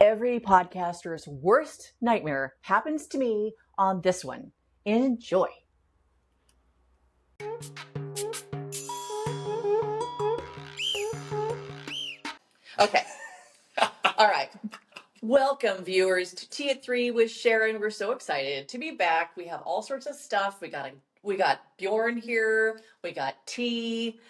every podcaster's worst nightmare happens to me on this one. Enjoy. Okay. All right. Welcome, viewers, to Tea at 3 with Sharon. We're so excited to be back. We have all sorts of stuff. We got Bjorn here. We got tea.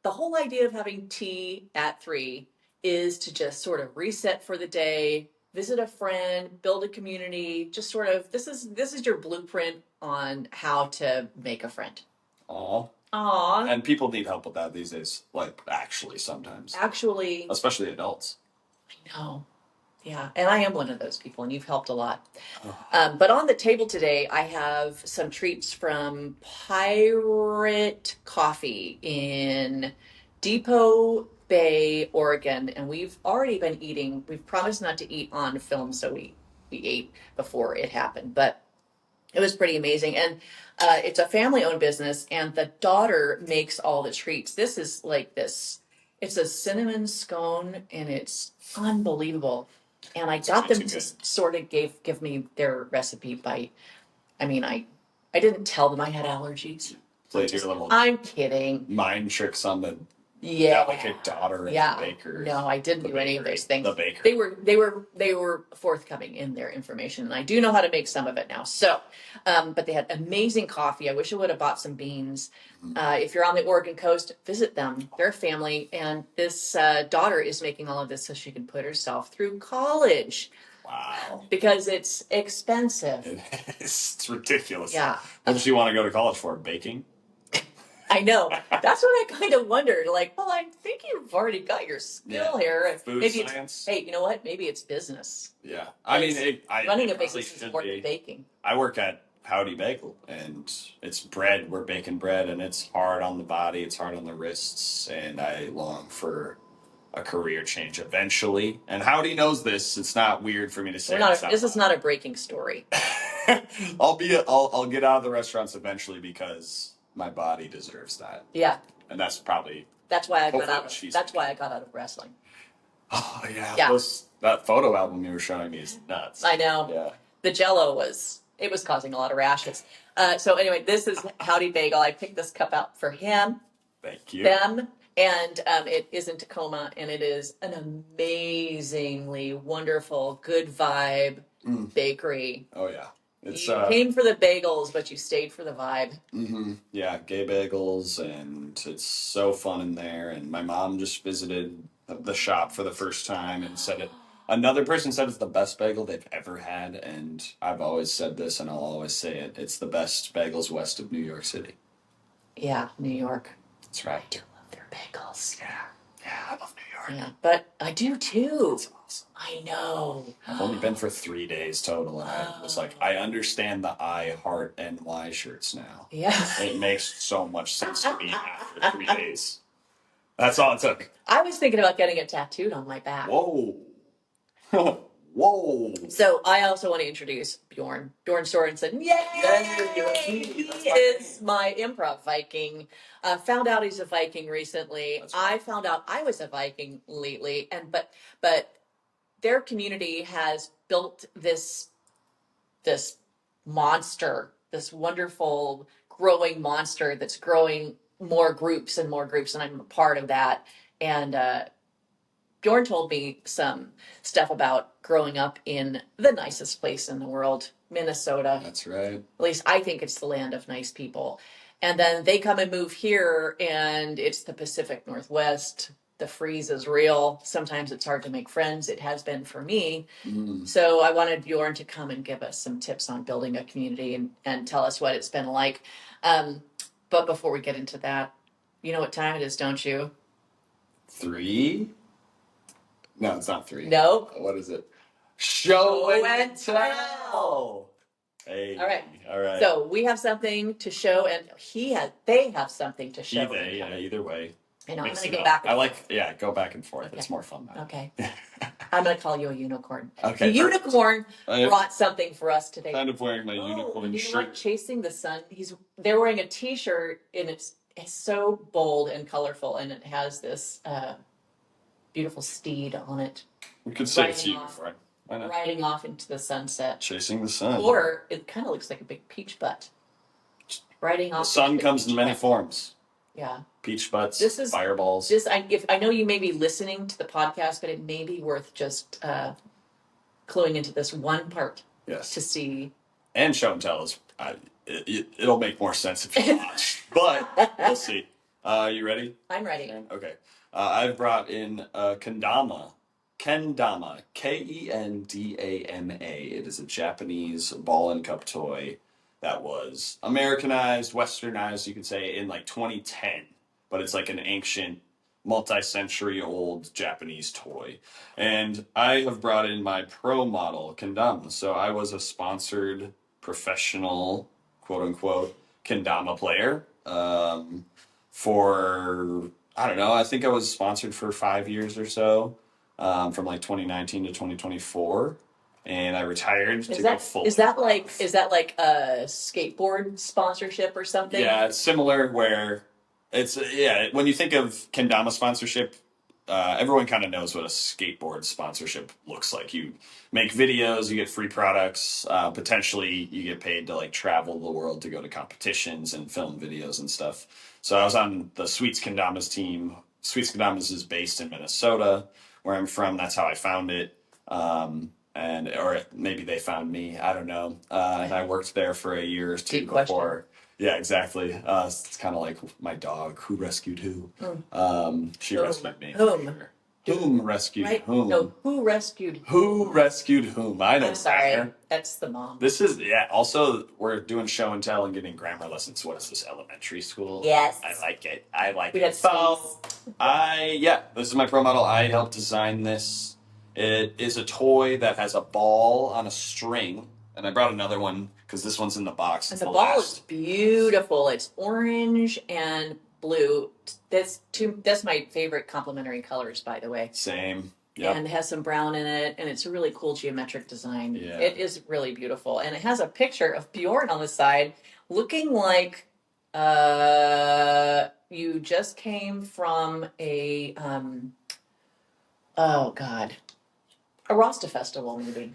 The whole idea of having tea at 3 is to just sort of reset for the day, visit a friend, build a community, just sort of this is your blueprint on how to make a friend. Aw. And people need help with that these days, like actually sometimes. Actually. Especially adults. I know. Yeah, and I am one of those people, and you've helped a lot. But on the table today, I have some treats from Pirate Coffee in Depoe Bay, Oregon, and we've already been eating. We've promised not to eat on film, so we ate before it happened, but it was pretty amazing. And it's a family-owned business, and the daughter makes all the treats. This is like this. It's a cinnamon scone, and it's unbelievable. And I got them to sort of give me their recipe by, I didn't tell them I had allergies. Played your little I'm kidding. mind tricks on the delicate daughter and the baker. No, I didn't do any of those things. The baker. They were forthcoming in their information, and I do know how to make some of it now. So, but they had amazing coffee. I wish I would have bought some beans. If you're on the Oregon coast, visit them. They're a family, and this daughter is making all of this so she can put herself through college. Wow. Because it's expensive. It is. It's ridiculous. Yeah. What does she want to go to college for? Baking? I know. That's what I kind of wondered. Like, well, I think you've already got your skill here. Food maybe science. Hey, you know what? Maybe it's business. Yeah. Running a business is important than baking. I work at Howdy Bagel, and it's bread. We're baking bread, and it's hard on the body. It's hard on the wrists, and I long for a career change eventually. And Howdy knows this. It's not weird for me to say. This is not a breaking story. I'll get out of the restaurants eventually because my body deserves that. Yeah. And that's probably why I got out. That's why I got out of wrestling. Oh yeah. That photo album you were showing me is nuts. I know. Yeah. The Jello was causing a lot of rashes. So anyway, this is Howdy Bagel. I picked this cup out for him. Thank you. Them. And it is in Tacoma, and it is an amazingly wonderful, good vibe bakery. Oh yeah. You came for the bagels, but you stayed for the vibe. Mm-hmm. Yeah, gay bagels, and it's so fun in there. And my mom just visited the shop for the first time and said another person said it's the best bagel they've ever had, and I've always said this, and I'll always say it. It's the best bagels west of New York City. Yeah, New York. That's right. I do love their bagels. Yeah, I love New York. Yeah, but I do too. That's awesome. I know. I've only been for 3 days total, and I was like, I understand the I Heart NY shirts now. Yeah. It makes so much sense to me after 3 days. That's all it took. I was thinking about getting it tattooed on my back. Whoa. Whoa. So I also want to introduce Bjorn. Bjorn Sorensen. Yay! He is my improv Viking. Found out he's a Viking recently. Right. I found out I was a Viking lately, but their community has built this monster, this wonderful growing monster that's growing more groups, and I'm a part of that. And Bjorn told me some stuff about growing up in the nicest place in the world, Minnesota. That's right. At least I think it's the land of nice people. And then they come and move here, and it's the Pacific Northwest. The freeze is real. Sometimes it's hard to make friends. It has been for me. So I wanted Bjorn to come and give us some tips on building a community and tell us what it's been like. But before we get into that, you know what time it is, don't you? 3? No, it's not 3. No. What is it? Show and tell. Hey. All right. All right. So we have something to show, and they have something to show. Either way. I know. I'm going to go back. Go back and forth. Okay. It's more fun that way. Okay. I'm going to call you a unicorn. Okay. The unicorn brought something for us today. Kind of wearing my unicorn shirt. Like chasing the sun. They're wearing a T-shirt, and it's so bold and colorful, and it has this beautiful steed on it. We could say it to riding you off, before. Why not? riding off into the sunset. Chasing the sun. Or it kind of looks like a big peach butt. Riding The off. sun comes in many butt. forms. Yeah. Peach butts, This is fireballs. I know you may be listening to the podcast, but it may be worth just cluing into this one part. Yes. To see. And show and tell is it'll make more sense if you watch, but we'll see. You ready? I'm ready. Okay. I've brought in kendama. Kendama. Kendama. It is a Japanese ball and cup toy that was Americanized, westernized, you could say, in like 2010. But it's like an ancient, multi-century old Japanese toy. And I have brought in my pro model, kendama. So I was a sponsored professional, quote unquote, kendama player. For I don't know. I think I was sponsored for 5 years or so, from like 2019 to 2024, and I retired to go full. Is that like a skateboard sponsorship or something? Yeah, it's similar. Where it's when you think of kendama sponsorship, everyone kind of knows what a skateboard sponsorship looks like. You make videos, you get free products, potentially you get paid to like travel the world to go to competitions and film videos and stuff. So I was on the Sweets Kendamas team. Sweets Kendamas is based in Minnesota, where I'm from. That's how I found it. Or maybe they found me. I don't know. And I worked there for a year or two before. Yeah, exactly. It's kind of like my dog. Who rescued who? She rescued me. Whom rescued whom? No, who rescued who? Who rescued whom? I know. I'm sorry. That's the mom. This is, also, we're doing show and tell and getting grammar lessons. What is this, elementary school? Yes. I like it. I like it. This is my pro model. I helped design this. It is a toy that has a ball on a string. And I brought another one because this one's in the box. And the ball is beautiful. It's orange and blue. That's my favorite complementary colors, by the way. Same. Yep. And it has some brown in it, and it's a really cool geometric design. Yeah. It is really beautiful. And it has a picture of Bjorn on the side looking like you just came from a a Rasta festival maybe.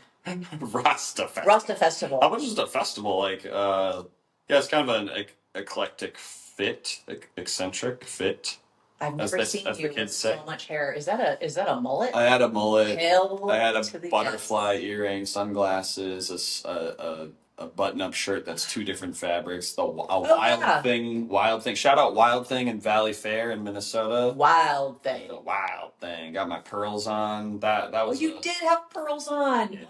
Rasta festival. How much is a festival? Like, it's kind of an eclectic fit, eccentric fit. I've never seen you with so much hair. Is that a mullet? I had a mullet. Hell I had a butterfly earring, sunglasses, a button-up shirt that's two different fabrics. Wild Thing. Shout out Wild Thing in Valley Fair in Minnesota. Wild Thing. The Wild Thing. Got my pearls on. That was. You did have pearls on. Yeah.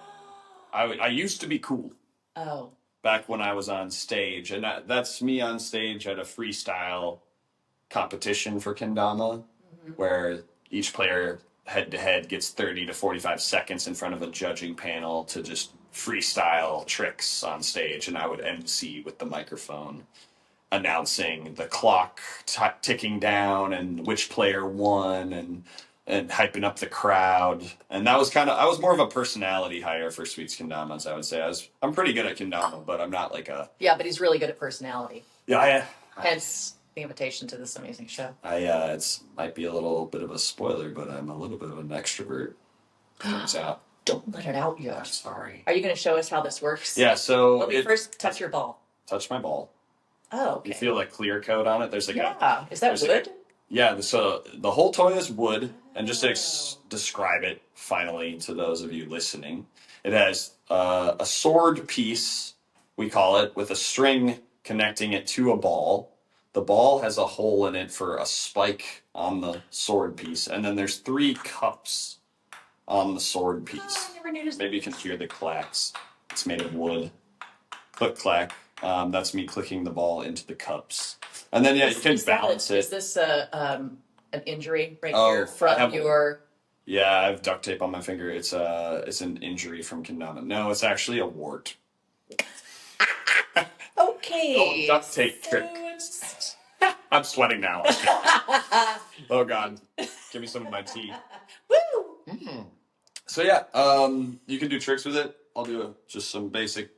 I used to be cool. Oh. Back when I was on stage, and that's me on stage at a freestyle competition for kendama, where each player head to head gets 30 to 45 seconds in front of a judging panel to just freestyle tricks on stage, and I would MC with the microphone, announcing the clock ticking down and which player won, and hyping up the crowd. And that was I was more of a personality hire for Sweets Kendamas, I would say. I'm pretty good at kendama, but I'm not like a... Yeah, but he's really good at personality. Yeah, hence the invitation to this amazing show. It might be a little bit of a spoiler, but I'm a little bit of an extrovert. Turns out. Don't let it out yet. I'm sorry. Are you going to show us how this works? Yeah, so... Let me first touch your ball. Touch my ball. Oh, okay. You feel like clear coat on it? There's like is that wood? So the whole toy is wood, and just to describe it finally to those of you listening, it has a sword piece, we call it, with a string connecting it to a ball. The ball has a hole in it for a spike on the sword piece, and then there's 3 cups on the sword piece. I never noticed. Maybe you can hear the clacks. It's made of wood. Click, clack. That's me clicking the ball into the cups. And then, you can balance it. Is this an injury here from your... Yeah, I have duct tape on my finger. It's an injury from kendama. No, it's actually a wart. Okay. Duct tape trick. I'm sweating now. Oh, God. Give me some of my tea. Woo! Mm. So, you can do tricks with it. I'll do just some basic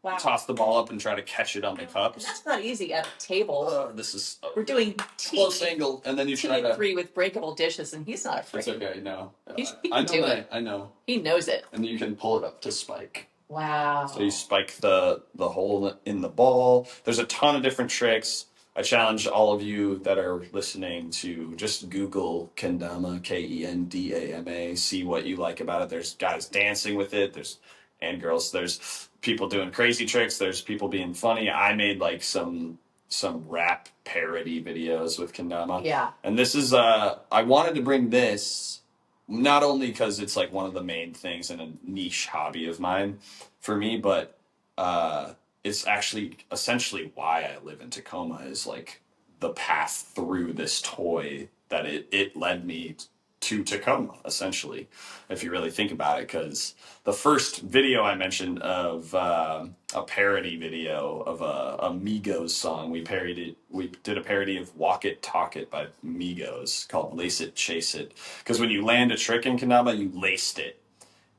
Wow. toss the ball up and try to catch it on the cups. That's not easy at a table. This is We're doing close angle, and then you try to 3 with breakable dishes, and he's not afraid. It's okay, no. He I can know do that. it. I know. He knows it. And you can pull it up to spike. Wow. So you spike the hole in the ball. There's a ton of different tricks. I challenge all of you that are listening to just Google kendama, Kendama, see what you like about it. There's guys dancing with it. And girls. There's people doing crazy tricks. There's people being funny. I made like some rap parody videos with kendama. Yeah. And this is I wanted to bring this not only because it's like one of the main things and a niche hobby of mine for me, but it's actually essentially why I live in Tacoma is like the path through this toy that it led me to Tacoma, essentially, if you really think about it. Because the first video I mentioned of a parody video of a Migos song, we did a parody of Walk It, Talk It by Migos called Lace It, Chase It. Because when you land a trick in Kendama, you laced it.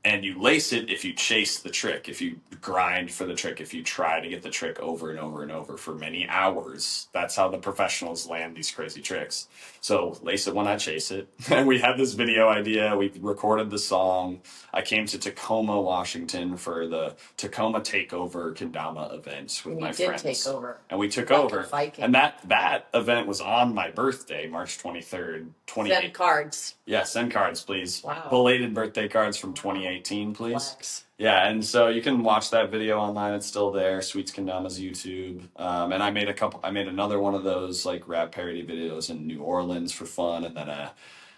And you lace it if you chase the trick, if you grind for the trick, if you try to get the trick over and over and over for many hours. That's how the professionals land these crazy tricks. So lace it when I chase it. And we had this video idea. We recorded the song. I came to Tacoma, Washington for the Tacoma Takeover Kendama event with my friends. We did take over. And we took over. And that event was on my birthday, March 23rd, 2018. Send cards. Yeah, send cards, please. Wow. Belated birthday cards from 2018, please. Flex. Yeah, and so you can watch that video online. It's still there. Sweets Kendama's YouTube. And I made another one of those like rap parody videos in New Orleans for fun, and then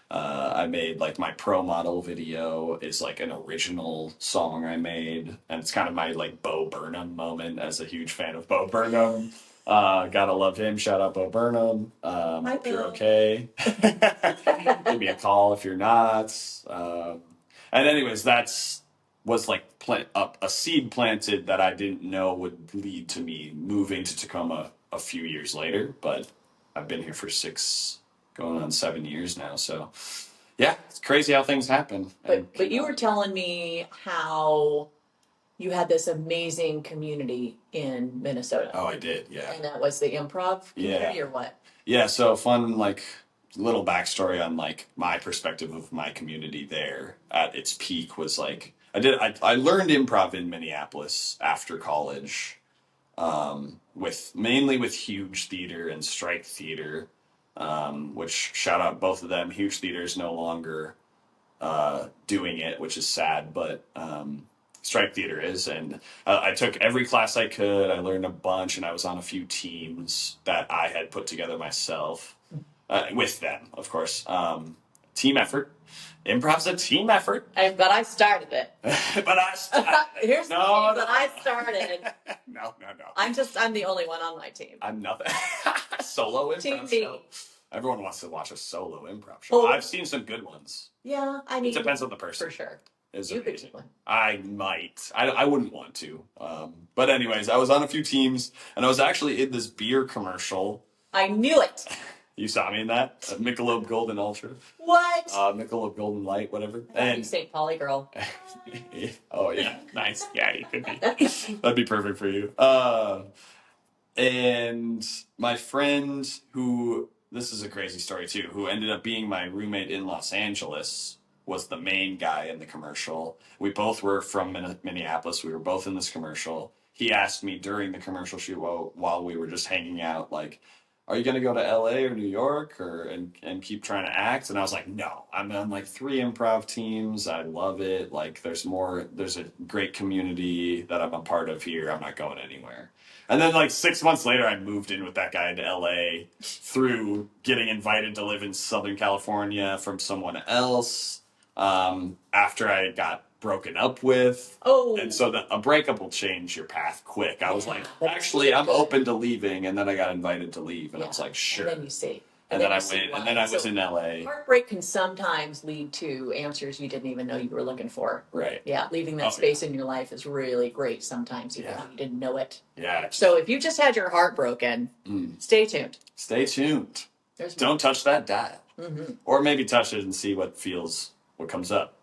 I made like my pro model video is like an original song I made, and it's kind of my like Bo Burnham moment as a huge fan of Bo Burnham. Gotta love him. Shout out Bo Burnham. Hope you're okay. Give me a call if you're not. And anyways, was like a seed planted that I didn't know would lead to me moving to Tacoma a few years later. But I've been here for going on 7 years now. So yeah, it's crazy how things happen. But you were telling me how you had this amazing community in Minnesota. Oh, I did, yeah. And that was the improv community or what? Yeah, so fun, like, little backstory on, like, my perspective of my community there at its peak was, like, I learned improv in Minneapolis after college, mainly with Huge Theater and Strike Theater, which, shout out both of them. Huge Theater is no longer doing it, which is sad, but Strike Theater is. And I took every class I could. I learned a bunch, and I was on a few teams that I had put together myself with them, of course. Team effort. Improv's a team effort. But I started it. But I started it. Here's the team that I started. No. I'm the only one on my team. I'm nothing. Solo improv Team show. Everyone wants to watch a solo improv show. Oh. I've seen some good ones. Yeah, I mean. It depends on the person. For sure. You could do one. I might. I wouldn't want to. But anyways, I was on a few teams, and I was actually in this beer commercial. I knew it. You saw me in that? Michelob Golden Ultra. What? Michelob Golden Light, whatever. And St. Pauli girl. Oh, yeah. Nice. Yeah, you could be. That'd be perfect for you. And my friend this is a crazy story too, who ended up being my roommate in Los Angeles, was the main guy in the commercial. We both were from Minneapolis. We were both in this commercial. He asked me during the commercial shoot while we were just hanging out, like, are you going to go to LA or New York and keep trying to act? And I was like, no, I'm on like 3 improv teams. I love it. Like there's a great community that I'm a part of here. I'm not going anywhere. And then like 6 months later, I moved in with that guy to LA through getting invited to live in Southern California from someone else. After I got broken up with. Oh. And so a breakup will change your path quick. I was like, actually, I'm open to leaving. And then I got invited to leave. And I was like, sure. And then you see. And then I went. And then I was in LA. Heartbreak can sometimes lead to answers you didn't even know you were looking for. Right. Yeah. Leaving that space in your life is really great sometimes, even though you didn't know it. Yeah. So if you just had your heart broken, stay tuned. Stay tuned. Don't touch that dial. Mm-hmm. Or maybe touch it and see what comes up.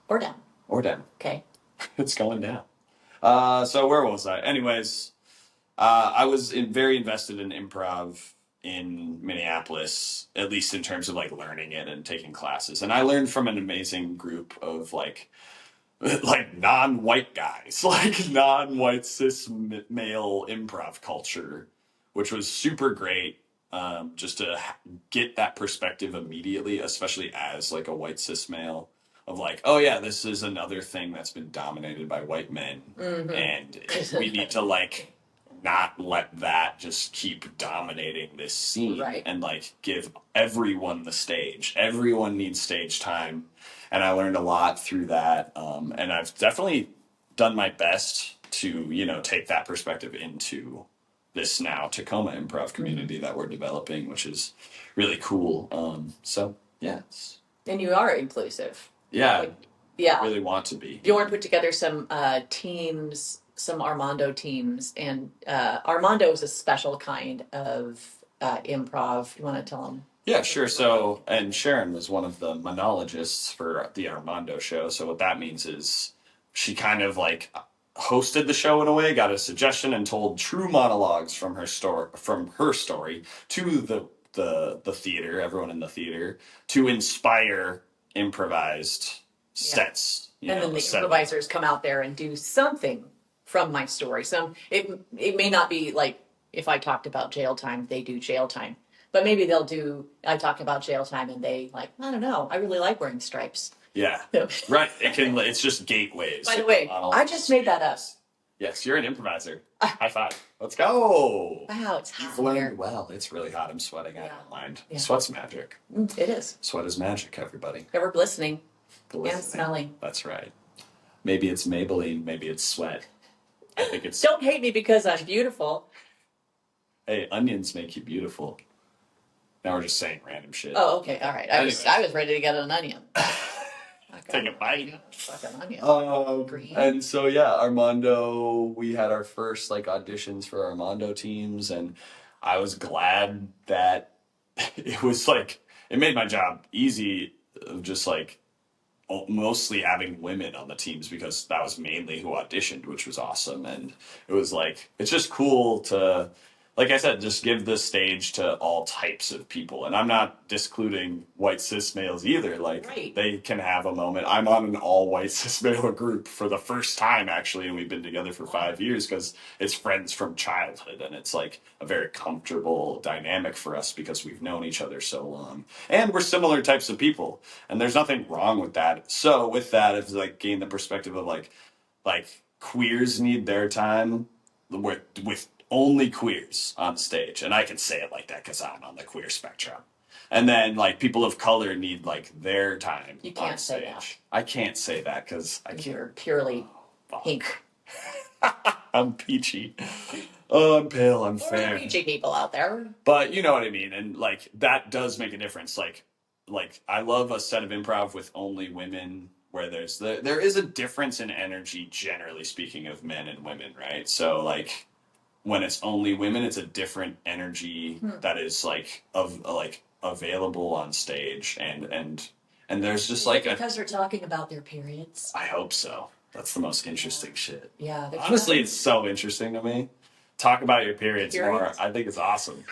Or down. Or down. Okay. It's going down. So where was I? Anyways, I was very invested in improv in Minneapolis, at least in terms of like learning it and taking classes. And I learned from an amazing group of like non-white guys, like non-white cis male improv culture, which was super great. Just to get that perspective immediately, especially as like a white cis male, of like, oh yeah, this is another thing that's been dominated by white men, and we need to like not let that just keep dominating this scene, Right. and like give everyone the stage. Everyone needs stage time, and I learned a lot through that. And I've definitely done my best to, take that perspective into this now Tacoma improv community that we're developing, which is really cool. So yeah, and you are inclusive. Yeah, like, yeah. I really want to be. Bjorn put together some teams, some Armando teams, and Armando is a special kind of improv. You want to tell them? Yeah, sure. So, and Sharon was one of the monologists for the Armando show. So what that means is she kind of like hosted the show in a way, got a suggestion, and told true monologues from her story to the theater, everyone in the theater, to inspire improvised sets. And then the improvisers come out there and do something from my story. It may not be like if I talked about jail time, they do jail time. But maybe I talk about jail time and they like, I don't know, I really like wearing stripes. Yeah. Right. It's just gateways. By the way, I just made that up. Yes, you're an improviser. High five. Let's go. Wow, it's hot. You've learned well. It's really hot. I'm sweating. I don't mind. Yeah. Sweat's magic. It is. Sweat is magic, everybody. Ever glistening. And smelling. That's right. Maybe it's Maybelline. Maybe it's sweat. I think it's... Don't hate me because I'm beautiful. Hey, onions make you beautiful. Now we're just saying random shit. Oh, okay. All right. I was ready to get an onion. Take a bite. Fucking onion. And so yeah, Armando, we had our first like auditions for Armando teams, and I was glad that it was like it made my job easy of just like mostly having women on the teams, because that was mainly who auditioned, which was awesome. And it was like it's just cool to, like I said, just give the stage to all types of people. And I'm not discluding white cis males either. Like, right. They can have a moment. I'm on an all white cis male group for the first time, actually, and we've been together for 5 years because it's friends from childhood. And it's like a very comfortable dynamic for us because we've known each other so long. And we're similar types of people. And there's nothing wrong with that. So with that, it's like gain the perspective of like queers need their time with only queers on stage. And I can say it like that because I'm on the queer spectrum. And then like people of color need like their time you can't on stage. Say that. I can't say that because you're purely pink. I'm peachy. Oh, I'm pale. I'm fair. Peachy people out there. But you know what I mean. And like that does make a difference. Like I love a set of improv with only women, where there is a difference in energy, generally speaking, of men and women, right? So like when it's only women, it's a different energy that is like available on stage, and there's just like because they're talking about their periods. I hope so. That's the most interesting shit. Yeah. Honestly, it's so interesting to me. Talk about your periods more. I think it's awesome.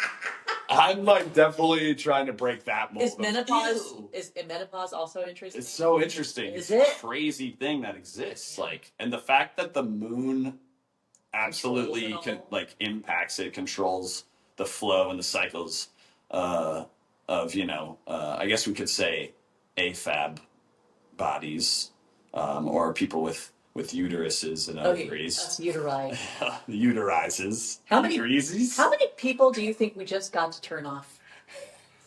I'm like definitely trying to break that mold. Is menopause also interesting? It's so interesting. It's a crazy thing that exists. Like, and the fact that the moon absolutely impacts it, controls the flow and the cycles of I guess we could say AFAB bodies, or people with uteruses and ovaries. That's uteri. Uterizes. How many people do you think we just got to turn off?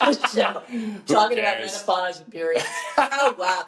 Talking about menopause and periods. Oh, wow.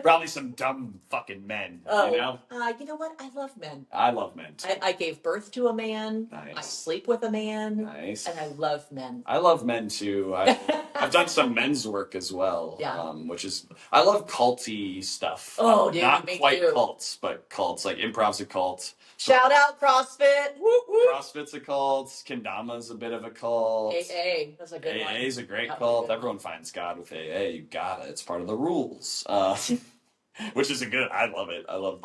Probably some dumb fucking men, you know? You know what? I love men. I love men, too. I gave birth to a man. Nice. I sleep with a man. Nice. And I love men. I love men, too. I've done some men's work as well. Yeah. Which is... I love culty stuff. Oh, dude, not me quite too. Cults, but cults. Like, improv's a cult. Shout out CrossFit. Woo, woo. CrossFit's a cult. Kendama's a bit of a cult. AA. That's a good one. AA is a great cult. Everyone finds God with AA. You got it. It's part of the rules. Which is a good... I love it. I love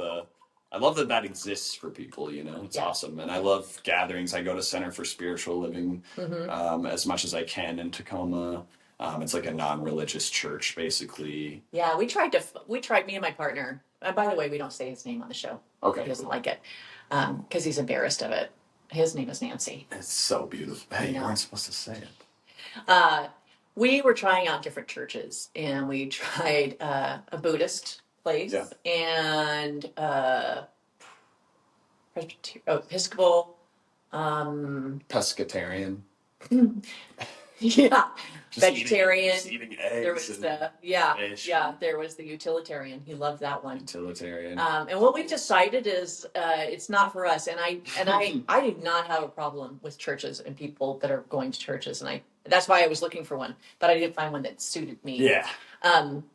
I love that that exists for people, you know, it's awesome. And I love gatherings. I go to Center for Spiritual Living as much as I can in Tacoma. It's like a non-religious church, basically. Yeah, we tried, me and my partner, and by the way, we don't say his name on the show. Okay. He doesn't like it because he's embarrassed of it. His name is Nancy. It's so beautiful. Hey, you weren't supposed to say it. We were trying out different churches, and we tried a Buddhist place and Episcopal. Pescatarian. Yeah, Just vegetarian. Eating eggs. There was fish. there was the utilitarian. He loved that one. Utilitarian. And what we've decided is it's not for us. And I do not have a problem with churches and people that are going to churches, and that's why I was looking for one, but I didn't find one that suited me. Yeah.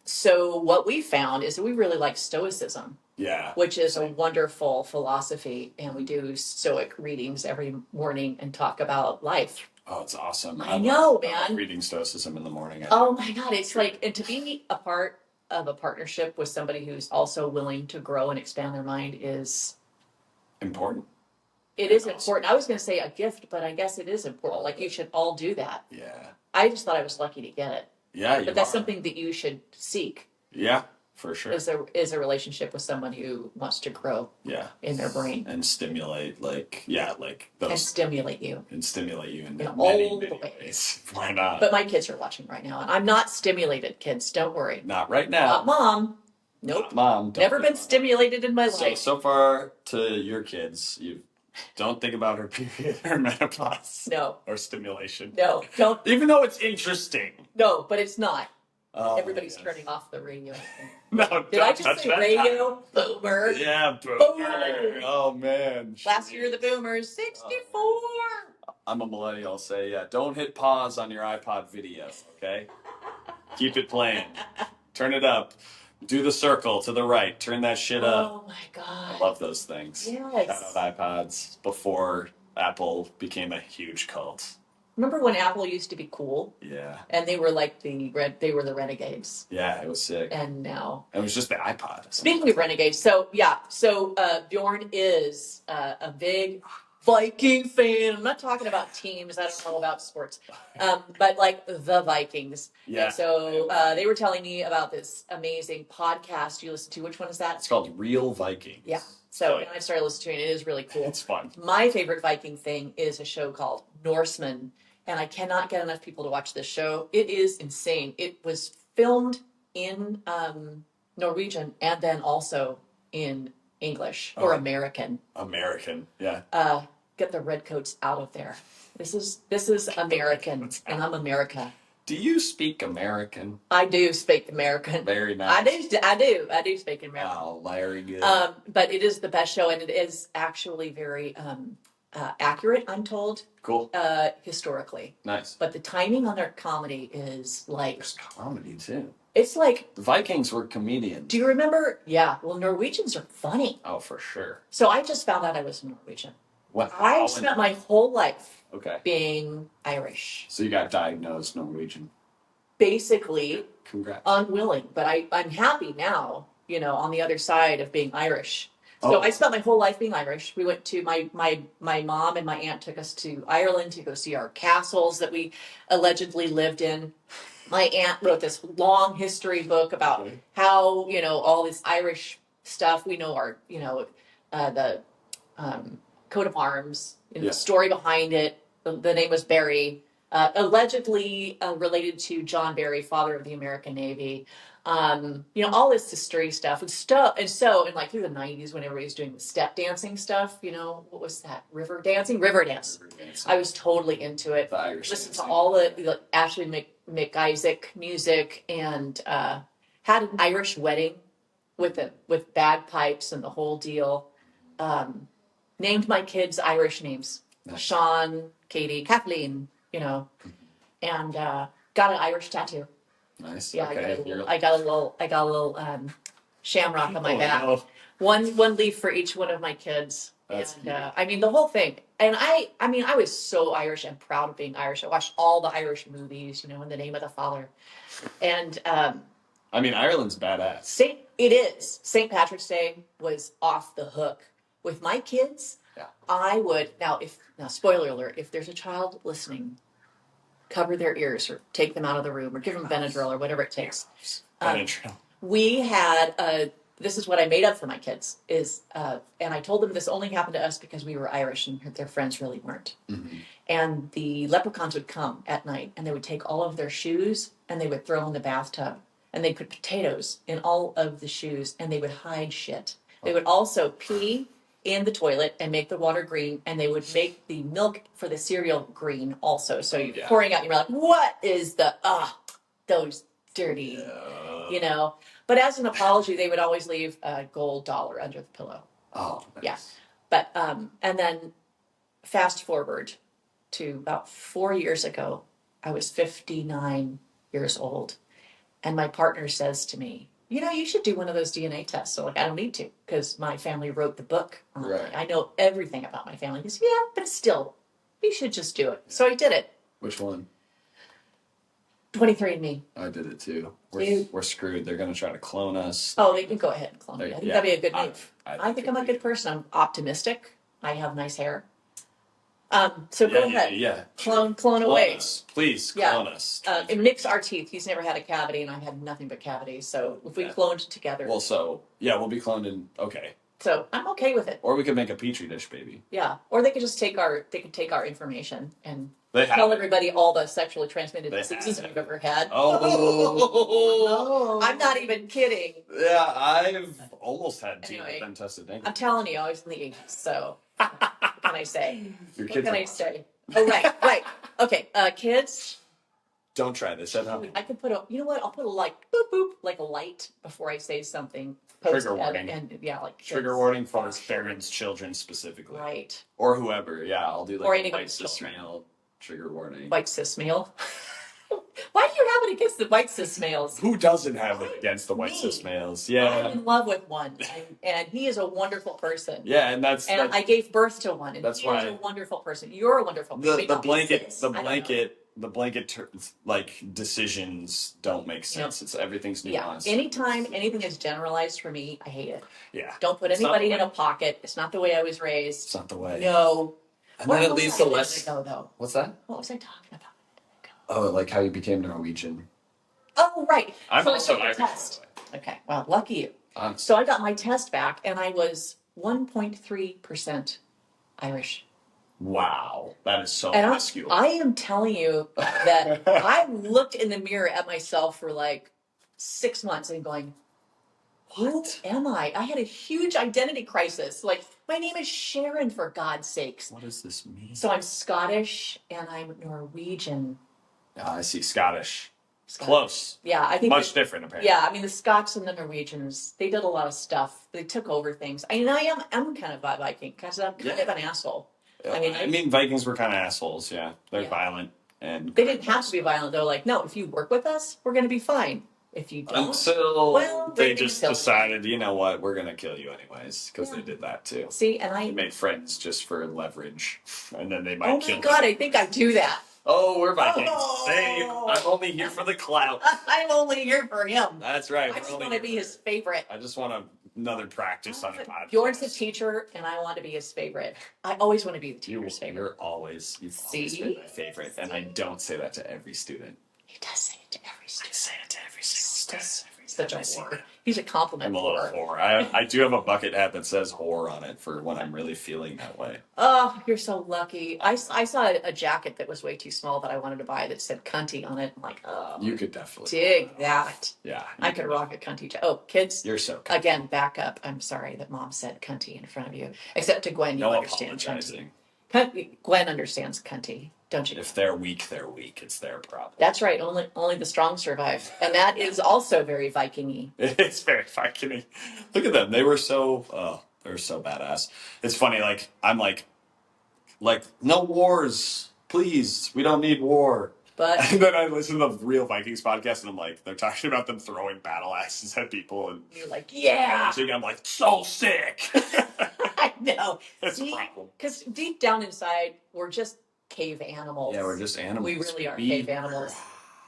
So what we found is that we really like Stoicism. Yeah. Which is a wonderful philosophy, and we do Stoic readings every morning and talk about life. Oh, it's awesome. I know, man. man. Reading Stoicism in the morning. Oh my God. It's like, and to be a part of a partnership with somebody who's also willing to grow and expand their mind is important. It is important. I was going to say a gift, but I guess it is important. Like, you should all do that. Yeah. I just thought I was lucky to get it. Yeah, but that's something that you should seek. Yeah. For sure. Is a relationship with someone who wants to grow in their brain. And stimulate, those. And stimulate you. And stimulate you in many ways. Why not? But my kids are watching right now, and I'm not stimulated, kids. Don't worry. Not right now. Mom. Nope. Not Mom. Never been stimulated in my life. So far to your kids, you don't think about her period or menopause. No. Or stimulation. No. Don't. Even though it's interesting. No, but it's not. Everybody's turning off the radio. No, did I just say radio? Boomer. Yeah, boomer. Oh man. Last year the boomers, 64. I'm a millennial. Say don't hit pause on your iPod video. Okay, keep it playing. Turn it up. Do the circle to the right. Turn that shit up. Oh my God. I love those things. Yes. Shout out iPods before Apple became a huge cult. Remember when Apple used to be cool? Yeah. And they were like they were the renegades. Yeah, it was sick. And now it was just the iPod. Speaking of renegades, Bjorn is a big Viking fan. I'm not talking about teams. I don't know about sports, but like the Vikings. Yeah. And so they were telling me about this amazing podcast you listen to. Which one is that? It's called Real Vikings. Yeah. So and I started listening to it. It is really cool. It's fun. My favorite Viking thing is a show called Norseman. And I cannot get enough people to watch this show. It is insane. It was filmed in Norwegian and then also in English or American. American, yeah. Get the redcoats out of there. This is American, and I'm America. Do you speak American? I do speak American. Very nice. I do speak American. Oh, very good. But it is the best show, and it is actually very accurate, I'm told. Cool. Historically. Nice. But the timing on their comedy is like... There's comedy, too. It's like... The Vikings were comedians. Do you remember? Yeah. Well, Norwegians are funny. Oh, for sure. So I just found out I was Norwegian. What? I spent my whole life being Irish. So you got diagnosed Norwegian. Basically. Congrats. Unwilling. But I'm happy now, on the other side of being Irish. So I spent my whole life being Irish. We went to my mom and my aunt took us to Ireland to go see our castles that we allegedly lived in. My aunt wrote this long history book about how, all this Irish stuff. We know our, the coat of arms, the story behind it. The name was Barry, allegedly related to John Barry, father of the American Navy. All this history stuff and like through the 90s when everybody was doing the step dancing stuff, what was that? River dancing. I was totally into it. Listened to all the Ashley McIsaac music and had an Irish wedding with bagpipes and the whole deal. Named my kids Irish names. Sean, Katie, Kathleen, and got an Irish tattoo. Nice. Yeah, okay. I got a little shamrock on my back. No. One leaf for each one of my kids. That's the whole thing. And I was so Irish and proud of being Irish. I watched all the Irish movies, In the Name of the Father. And I mean, Ireland's badass. It is. St. Patrick's Day was off the hook. With my kids, Yeah. I would, now spoiler alert, if there's a child listening, cover their ears or take them out of the room or give them Benadryl or whatever it takes. Benadryl. We had this is what I made up for my kids and I told them this only happened to us because we were Irish and their friends really weren't. Mm-hmm. And the leprechauns would come at night and they would take all of their shoes and they would throw in the bathtub and they'd put potatoes in all of the shoes and they would hide shit. They would also pee in the toilet and make the water green, and they would make the milk for the cereal green also. So you're pouring out and you're like, what is those dirty, But as an apology, they would always leave a gold dollar under the pillow. Oh, nice. Yeah. But, and then fast forward to about 4 years ago, I was 59 years old, and my partner says to me, you should do one of those DNA tests. So, I don't need to, because my family wrote the book. Right. I know everything about my family. He goes, yeah, but still, you should just do it. So I did it. Which one? 23andMe. I did it too. We're screwed. They're going to try to clone us. Oh, they can go ahead and clone me. I think that'd be a good move. I think I'm a good person. I'm optimistic. I have nice hair. So go ahead. Yeah. Clone away. Us. Please clone us. It mimics our teeth. He's never had a cavity, and I had nothing but cavities. So if we cloned together. Well, we'll be cloned in. Okay. So I'm okay with it. Or we could make a petri dish baby. Yeah. Or they could just take our information and tell everybody all the sexually transmitted diseases we've ever had. Oh. No. I'm not even kidding. Yeah, I've almost had two of them tested. I'm telling you, I was in the 80s, so what can I say? Your what kids can I say? Oh, right. Okay, kids. Don't try this at home. I could put I'll put a boop, boop, like a light before I say something. Trigger warning. Trigger warning for Sharon's children specifically. Right. Or whoever, I'll do or a white cis male trigger warning. White cis male? Why do you have it against the white cis males? Who doesn't have it against the white cis males? Yeah. I'm in love with one, and he is a wonderful person. Yeah, and I gave birth to one, and he is a wonderful person. You're a wonderful person. The blanket decisions don't make sense. It's everything's nuanced. Yeah. Anytime anything is generalized for me, I hate it. Yeah. Don't put anybody in a pocket. It's not the way I was raised. It's not the way. No. And then it leads to less. What's that? What was I talking about? Oh, like how you became Norwegian. Oh, right. I'm also Irish. Okay, well, lucky you. So I got my test back, and I was 1.3% Irish. Wow, that is so masculine. I am telling you that I looked in the mirror at myself for 6 months and going, who am I? I had a huge identity crisis. My name is Sharon, for God's sakes. What does this mean? So I'm Scottish and I'm Norwegian. I see. Scottish. Close. Yeah, I think much different apparently. Yeah, I mean the Scots and the Norwegians, they did a lot of stuff. They took over things. I mean, I'm kind of a Viking because I'm kind of an asshole. I mean, Vikings were kind of assholes. Yeah, they're violent and they didn't have to be violent. They're like, no, if you work with us, we're going to be fine. If you don't, until they just decided, you know what, we're going to kill you anyways, because they did that too. See, and they made friends just for leverage, and then they might kill. Oh my God, I think I do that. Oh, we're Vikings. Same. I'm only here for the clout. I'm only here for him. That's right. I just want to be his favorite. I just want another practice on the podcast. Bjorn's the teacher, and I want to be his favorite. I always want to be the teacher's favorite. You've always been my favorite, and I don't say that to every student. He does say it to every student. I say it to every single student. Such a whore. He's a compliment. I'm a little whore. I do have a bucket hat that says whore on it for when I'm really feeling that way. Oh, you're so lucky. I saw a jacket that was way too small that I wanted to buy that said cunty on it. I'm like, oh. You could definitely dig that. Yeah. I could rock a cunty jacket. Oh, kids. You're so cunty. Again, back up. I'm sorry that Mom said cunty in front of you. Except to Gwen, you understand cunty. Gwen understands cunty. Don't you? If they're weak, they're weak. It's their problem. That's right. Only the strong survive. And that is also very Viking-y. It's very Viking-y. Look at them. They were so badass. It's funny, I'm like, no wars. Please. We don't need war. But and then I listen to the Real Vikings podcast and I'm like, they're talking about them throwing battle axes at people and you're like, yeah. I'm like, so sick. I know. That's a problem. Because deep down inside, we're just cave animals. Yeah, we're just animals. We really are cave animals.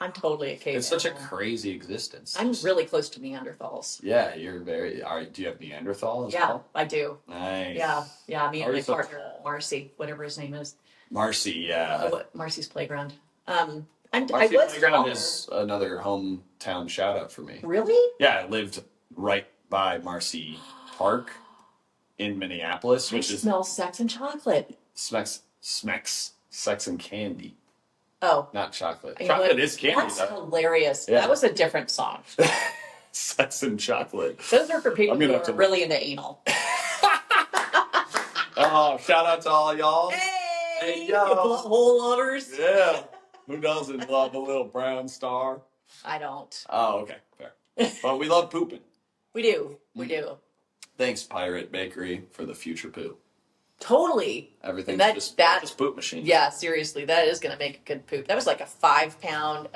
I'm totally a caveman. It's such a crazy existence. I'm really close to Neanderthals. Yeah, you're very. Do you have Neanderthal as well? I do. Nice. Yeah. Me and my so partner, tall. Marcy, whatever his name is. Marcy, yeah. Marcy's Playground. And Marcy I was Playground taller. is another hometown shout out for me. Really? Yeah, I lived right by Marcy Park in Minneapolis, which is smells sex and chocolate. Smecks, sex and candy. Oh, not chocolate. You know Chocolate is candy. That's hilarious. Yeah. That was a different song. Sex and chocolate. Those are for people who are really into anal. Oh, shout out to all y'all. Hey, yo. butthole lovers. Yeah. Who doesn't love a little brown star? I don't. Oh, okay. Fair. But we love pooping. We do. We do. Thanks, Pirate Bakery, for the future poo. Totally. Everything's just poop machine. Yeah, seriously. That is going to make a good poop. That was like a 5-pound.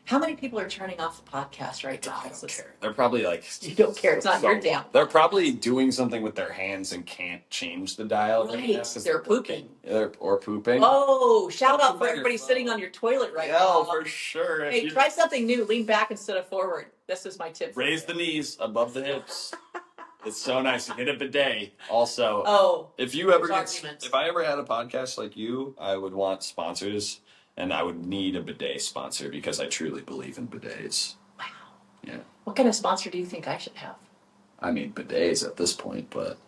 How many people are turning off the podcast right now? I don't care. They're probably like... You don't care. It's not your damn. They're probably doing something with their hands and can't change the dial. Right. They're pooping. Or pooping. Oh, shout out for everybody sitting on your toilet right now. Oh, for sure. Hey, try something new. Lean back instead of forward. This is my tip. Raise the knees above the hips. It's so nice to get a bidet. Also, if I ever had a podcast like you, I would want sponsors, and I would need a bidet sponsor because I truly believe in bidets. Wow. Yeah. What kind of sponsor do you think I should have? I mean, bidets at this point, but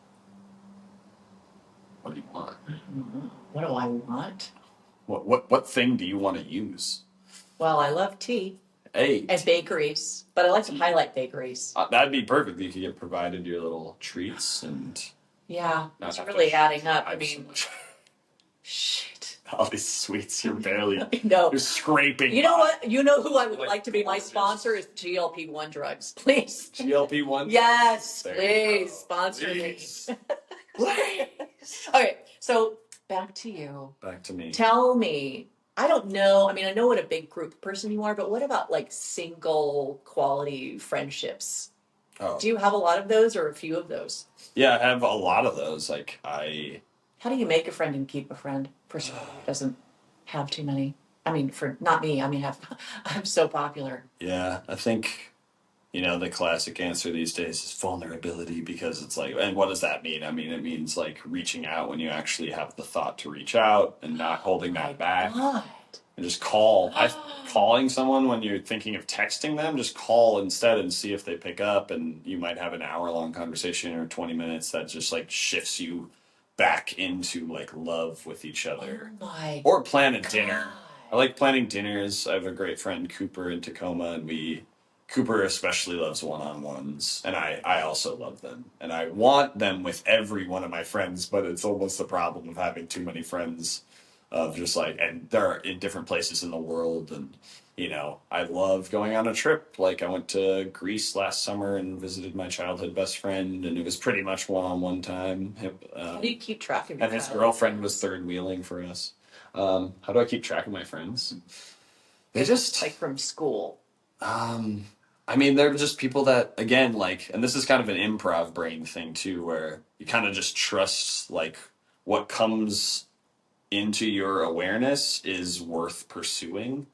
what do you want? What do I want? What thing do you want to use? Well, I love tea. Hey. And bakeries, but I like to highlight bakeries. That'd be perfect. You could get provided your little treats and... Yeah, it's really adding up. I mean... So shit. All these sweets, you're barely... No. You're scraping. You know what? You know who I would like to be my sponsor is GLP-1 drugs. Please. GLP-1? Yes, please. Sponsor me. Please. Okay, so back to you. Back to me. Tell me... I don't know. I mean, I know what a big group person you are, but what about like single quality friendships? Oh. Do you have a lot of those or a few of those? Yeah, I have a lot of those. How do you make a friend and keep a friend for someone who doesn't have too many? I mean, not me. I mean, I'm so popular. Yeah, I think, the classic answer these days is vulnerability, because it's like, and what does that mean? I mean, it means like reaching out when you actually have the thought to reach out and not holding that back. God. And just call. Calling someone when you're thinking of texting them, just call instead and see if they pick up, and you might have an hour-long conversation or 20 minutes that just like shifts you back into like love with each other. Oh my or plan a dinner. I like planning dinners. I have a great friend, Cooper, in Tacoma, and Cooper especially loves one-on-ones, and I also love them. And I want them with every one of my friends, but it's almost the problem of having too many friends, of just like, and they're in different places in the world. And, I love going on a trip. Like, I went to Greece last summer and visited my childhood best friend, and it was pretty much one-on-one time. How do you keep track of your And his girlfriend was third-wheeling for us. How do I keep track of my friends? They just... like from school. I mean, they're just people that, again, like, and this is kind of an improv brain thing too, where you kind of just trust, like, what comes into your awareness is worth pursuing.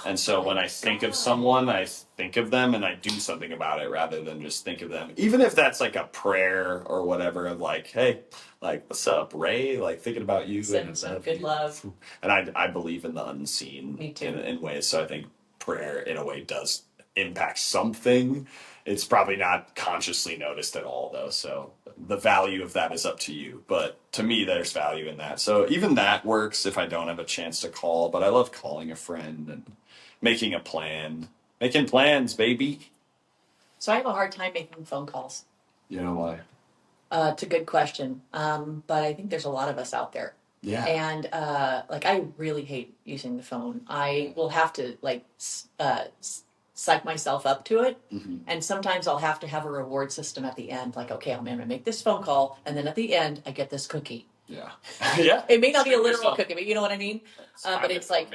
And so when I think of someone, I think of them and I do something about it rather than just think of them. Even if that's like a prayer or whatever of like, hey, like, what's up, Ray? Like, thinking about you. Send some good love. And I believe in the unseen. Me too. In ways. So I think prayer, in a way, does impact something. It's probably not consciously noticed at all, though. So the value of that is up to you. But to me, there's value in that. So even that works if I don't have a chance to call. But I love calling a friend and making a plan. Making plans, baby. So I have a hard time making phone calls. You know why? It's a good question. But I think there's a lot of us out there. Yeah. And I really hate using the phone. I will have to psych myself up to it. Mm-hmm. And sometimes I'll have to have a reward system at the end. Like, okay, I'm going to make this phone call. And then at the end, I get this cookie. Yeah. Yeah. It may not be a literal cookie, but you know what I mean? But it's like,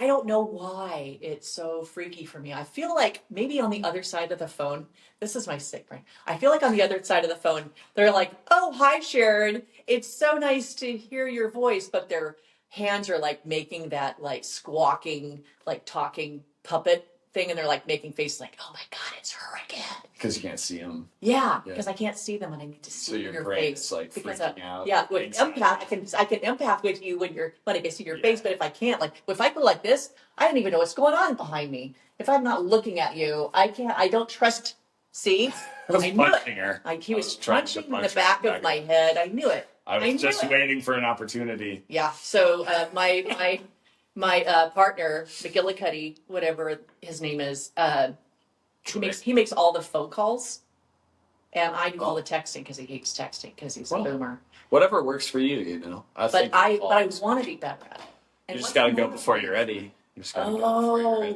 I don't know why it's so freaky for me. I feel like maybe on the other side of the phone, this is my sick brain. I feel like on the other side of the phone, they're like, oh, hi, Sharon. It's so nice to hear your voice. But their hands are like making that like squawking, like talking puppet thing, and they're like making faces like, "Oh my God, it's her again." Because you can't see them. Yeah, because I can't see them, and I need to see your brain face. is like because freaking out. Yeah, with empath, I can empath with you when I can see your face, but if I can't, like if I go like this, I don't even know what's going on behind me. If I'm not looking at you, I can't. I don't trust. See, I was punching her. He was punching in the back of my head. I knew it. I was just waiting for an opportunity. Yeah. So my partner McGillicuddy, whatever his name is, he makes all the phone calls, and I do all the texting because he hates texting because he's a boomer. Whatever works for you, you know. But I want to be better at it. You just got to go before you're ready.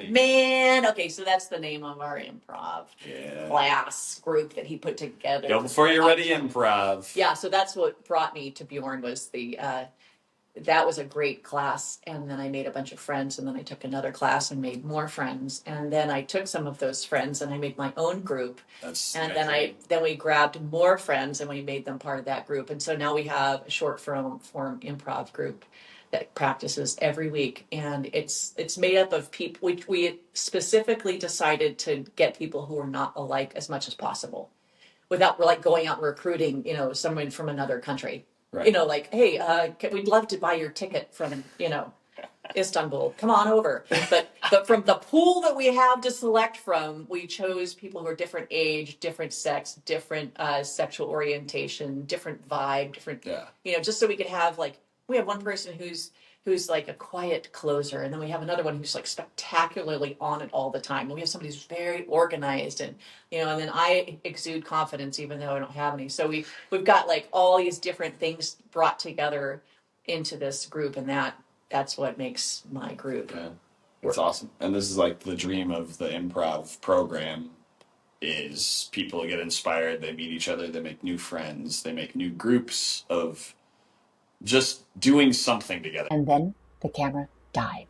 Man. Okay, so that's the name of our improv class group that he put together. Go before you're ready, improv. Yeah, so that's what brought me to Bjorn was that was a great class, and then I made a bunch of friends, and then I took another class and made more friends, and then I took some of those friends and I made my own group. Then we grabbed more friends and we made them part of that group, and so now we have a short form improv group that practices every week, and it's made up of people. We specifically decided to get people who are not alike as much as possible, without like going out and recruiting, someone from another country. Right. Like, hey, we'd love to buy your ticket from, Istanbul. Come on over. But from the pool that we have to select from, we chose people who are different age, different sex, different sexual orientation, different vibe, different, just so we could have we have one person who's like a quiet closer, and then we have another one who's like spectacularly on it all the time. And we have somebody who's very organized, and and then I exude confidence even though I don't have any. So we've got like all these different things brought together into this group, and that's what makes my group. Yeah, it's awesome. And this is like the dream of the improv program is people get inspired, they meet each other, they make new friends, they make new groups of just doing something together. And then the camera died.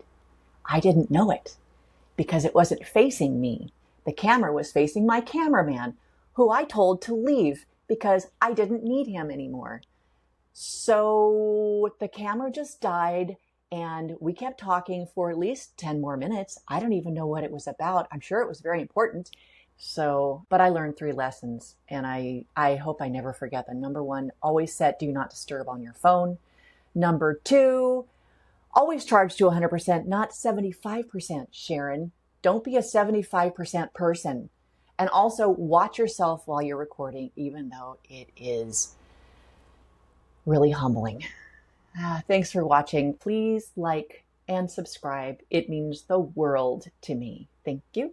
I didn't know it because it wasn't facing me. The camera was facing my cameraman, who I told to leave because I didn't need him anymore. So the camera just died, and we kept talking for at least 10 more minutes. I don't even know what it was about. I'm sure it was very important. But I learned 3 lessons, and I hope I never forget them. Number 1, always set do not disturb on your phone. Number 2, always charge to 100%, not 75%, Sharon. Don't be a 75% person. And also watch yourself while you're recording, even though it is really humbling. Thanks for watching. Please like and subscribe. It means the world to me. Thank you.